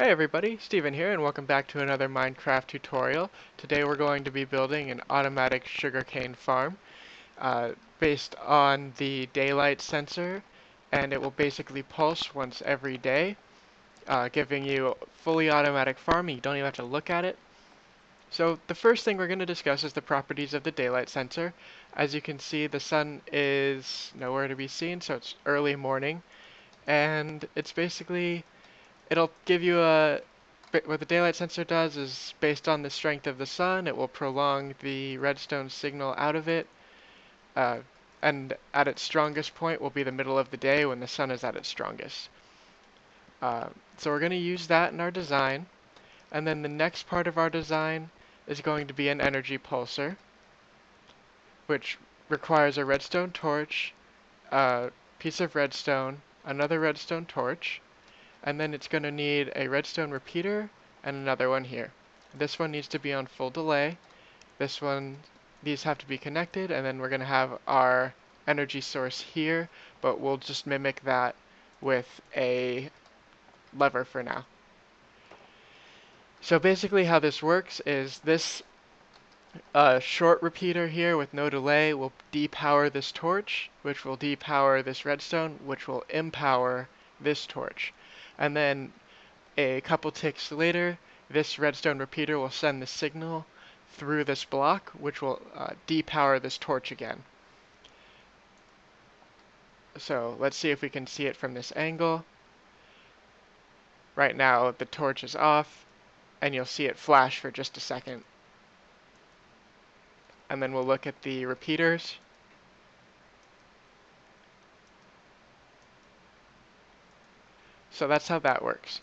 Hey everybody, Steven here and welcome back to another Minecraft tutorial. Today we're going to be building an automatic sugarcane farm based on the daylight sensor, and it will basically pulse once every day, giving you fully automatic farming. You don't even have to look at it. So the first thing we're going to discuss is the properties of the daylight sensor. As you can see, the sun is nowhere to be seen, so it's early morning, and it's basically it'll give you what the daylight sensor does is based on the strength of the sun, it will prolong the redstone signal out of it, uh, and at its strongest point will be the middle of the day when the sun is at its strongest. Uh, so we're going to use that in our design, and then the next part of our design is going to be an energy pulsar, which requires a redstone torch, a piece of redstone, another redstone torch, and then it's going to need a redstone repeater and another one here. This one needs to be on full delay. These have to be connected, and then we're going to have our energy source here, but we'll just mimic that with a lever for now. So basically how this works is this short repeater here with no delay will depower this torch, which will depower this redstone, which will empower this torch. And then a couple ticks later, this redstone repeater will send the signal through this block, which will depower this torch again. So let's see if we can see it from this angle. Right now the torch is off, and you'll see it flash for just a second. And then we'll look at the repeaters. So that's how that works.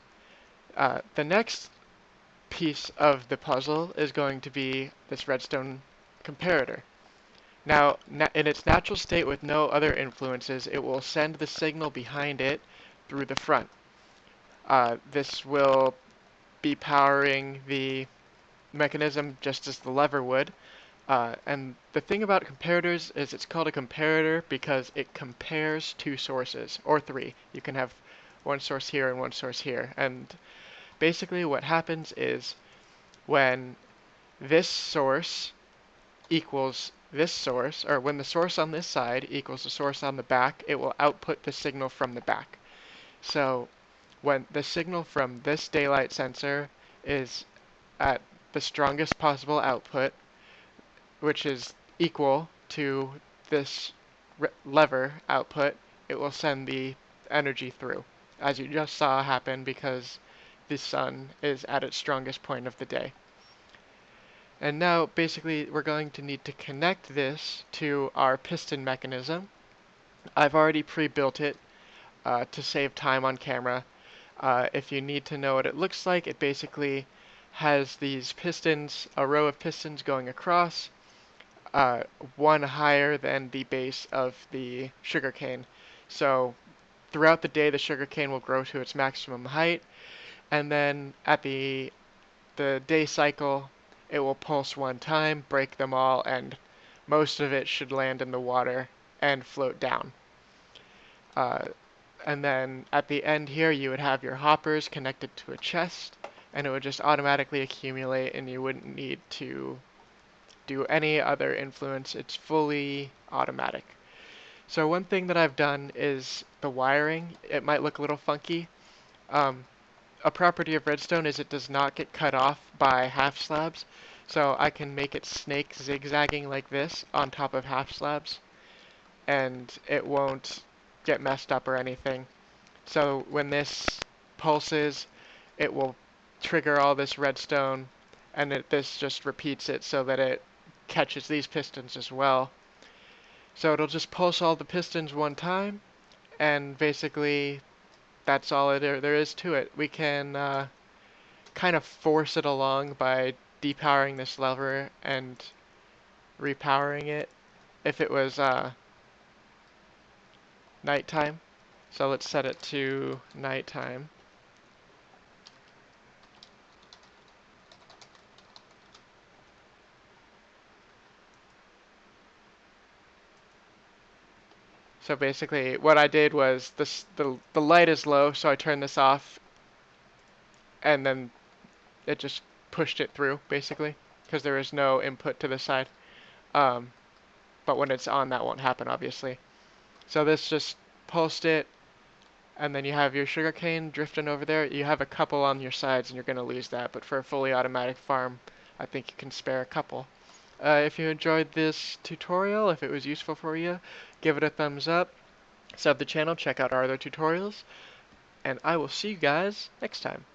The next piece of the puzzle is going to be this redstone comparator. Now, in its natural state with no other influences, it will send the signal behind it through the front. This will be powering the mechanism just as the lever would. And the thing about comparators is it's called a comparator because it compares two sources, or three. You can have one source here and one source here. And basically what happens is when this source equals this source, or when the source on this side equals the source on the back, it will output the signal from the back. So when the signal from this daylight sensor is at the strongest possible output, which is equal to this lever output, it will send the energy through, as you just saw happen because the sun is at its strongest point of the day. And now basically we're going to need to connect this to our piston mechanism. I've already pre-built it to save time on camera. If you need to know what it looks like, it basically has these pistons, a row of pistons going across, one higher than the base of the sugarcane. So throughout the day the sugarcane will grow to its maximum height, and then at the day cycle it will pulse one time, break them all, and most of it should land in the water and float down. And then at the end here you would have your hoppers connected to a chest, and it would just automatically accumulate and you wouldn't need to do any other influence. It's fully automatic. So one thing that I've done is the wiring. It might look a little funky. A property of redstone is it does not get cut off by half slabs, so I can make it snake zigzagging like this on top of half slabs, and it won't get messed up or anything. So when this pulses, it will trigger all this redstone, and this just repeats it so that it catches these pistons as well. So it'll just pulse all the pistons one time, and basically that's all there is to it. We can kind of force it along by depowering this lever and repowering it if it was nighttime. So let's set it to nighttime. So basically what I did was the light is low, so I turned this off, and then it just pushed it through, basically, because there is no input to the side. Um, but when it's on, that won't happen, obviously. So this just pulsed it, and then you have your sugarcane drifting over there. You have a couple on your sides, and you're going to lose that, but for a fully automatic farm, I think you can spare a couple. If you enjoyed this tutorial, if it was useful for you, give it a thumbs up, sub the channel, check out our other tutorials, and I will see you guys next time.